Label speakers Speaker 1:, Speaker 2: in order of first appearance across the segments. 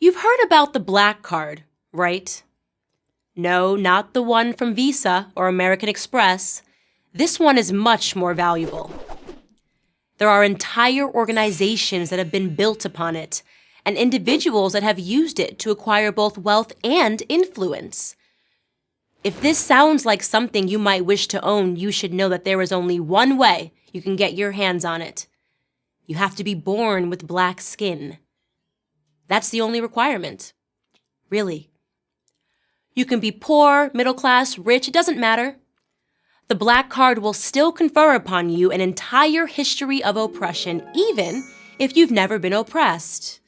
Speaker 1: You've heard about the black card, right? No, not the one from Visa or American Express. This one is much more valuable. There are entire organizations that have been built upon it, and individuals that have used it to acquire both wealth and influence. If this sounds like something you might wish to own, you should know that there is only one way you can get your hands on it. You have to be born with black skin. That's the only requirement. Really. You can be poor, middle class, rich, it doesn't matter. The black card will still confer upon you an entire history of oppression, even if you've never been oppressed.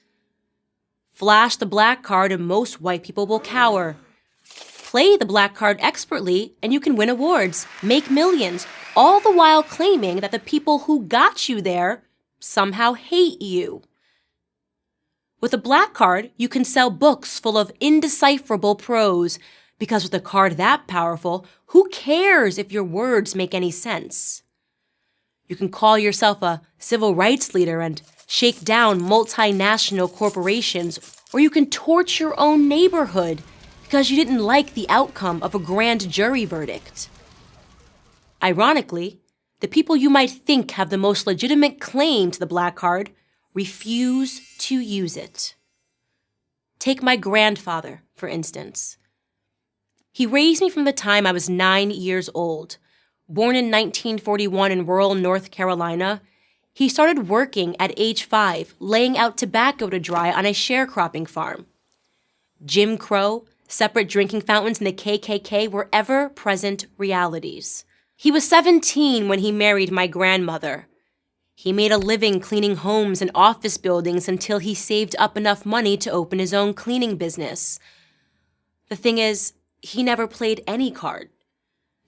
Speaker 1: Flash the black card and most white people will cower. Play the black card expertly and you can win awards, make millions, all the while claiming that the people who got you there somehow hate you. With a black card, you can sell books full of indecipherable prose, because with a card that powerful, who cares if your words make any sense? You can call yourself a civil rights leader and shake down multinational corporations, or you can torch your own neighborhood because you didn't like the outcome of a grand jury verdict. Ironically, the people you might think have the most legitimate claim to the black card refuse to use it. Take my grandfather, for instance. He raised me from the time I was 9 years old. Born in 1941 in rural North Carolina, he started working at age 5, laying out tobacco to dry on a sharecropping farm. Jim Crow, separate drinking fountains, and the KKK were ever-present realities. He was 17 when he married my grandmother. He made a living cleaning homes and office buildings until he saved up enough money to open his own cleaning business. The thing is, he never played any card.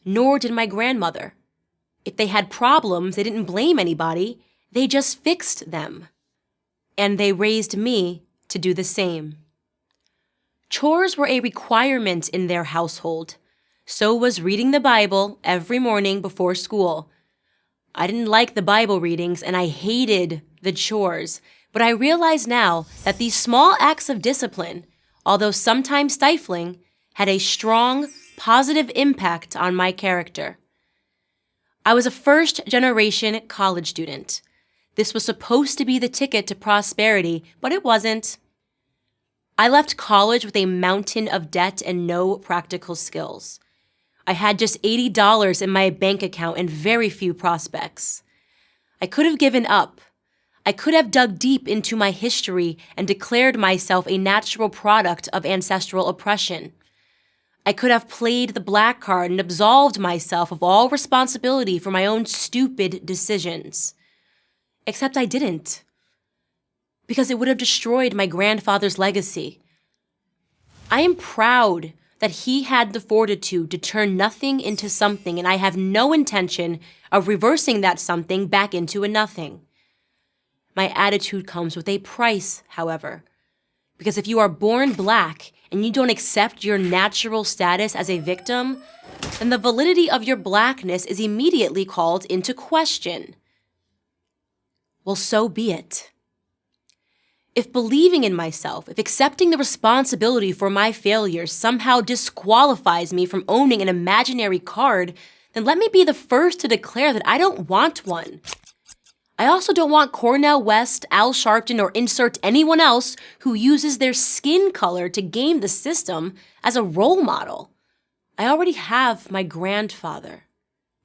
Speaker 1: Nor did my grandmother. If they had problems, they didn't blame anybody. They just fixed them. And they raised me to do the same. Chores were a requirement in their household. So was reading the Bible every morning before school. I didn't like the Bible readings and I hated the chores, but I realize now that these small acts of discipline, although sometimes stifling, had a strong, positive impact on my character. I was a first-generation college student. This was supposed to be the ticket to prosperity, but it wasn't. I left college with a mountain of debt and no practical skills. I had just $80 in my bank account and very few prospects. I could have given up. I could have dug deep into my history and declared myself a natural product of ancestral oppression. I could have played the black card and absolved myself of all responsibility for my own stupid decisions. Except I didn't. Because it would have destroyed my grandfather's legacy. I am proud that he had the fortitude to turn nothing into something, and I have no intention of reversing that something back into a nothing. My attitude comes with a price, however, because if you are born black and you don't accept your natural status as a victim, then the validity of your blackness is immediately called into question. Well, so be it. If believing in myself, if accepting the responsibility for my failures somehow disqualifies me from owning an imaginary card, then let me be the first to declare that I don't want one. I also don't want Cornel West, Al Sharpton, or insert anyone else who uses their skin color to game the system as a role model. I already have my grandfather.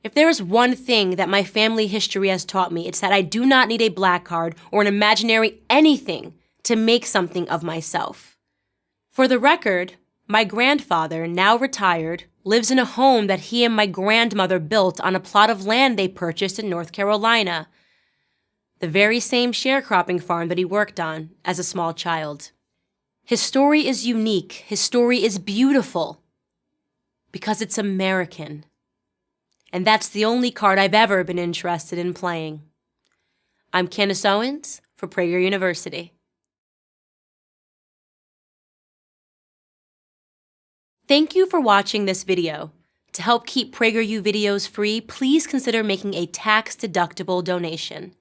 Speaker 1: If there is one thing that my family history has taught me, it's that I do not need a black card or an imaginary anything to make something of myself. For the record, my grandfather, now retired, lives in a home that he and my grandmother built on a plot of land they purchased in North Carolina, the very same sharecropping farm that he worked on as a small child. His story is unique. His story is beautiful because it's American. And that's the only card I've ever been interested in playing. I'm Candace Owens for Prager University. Thank you for watching this video. To help keep PragerU videos free, please consider making a tax-deductible donation.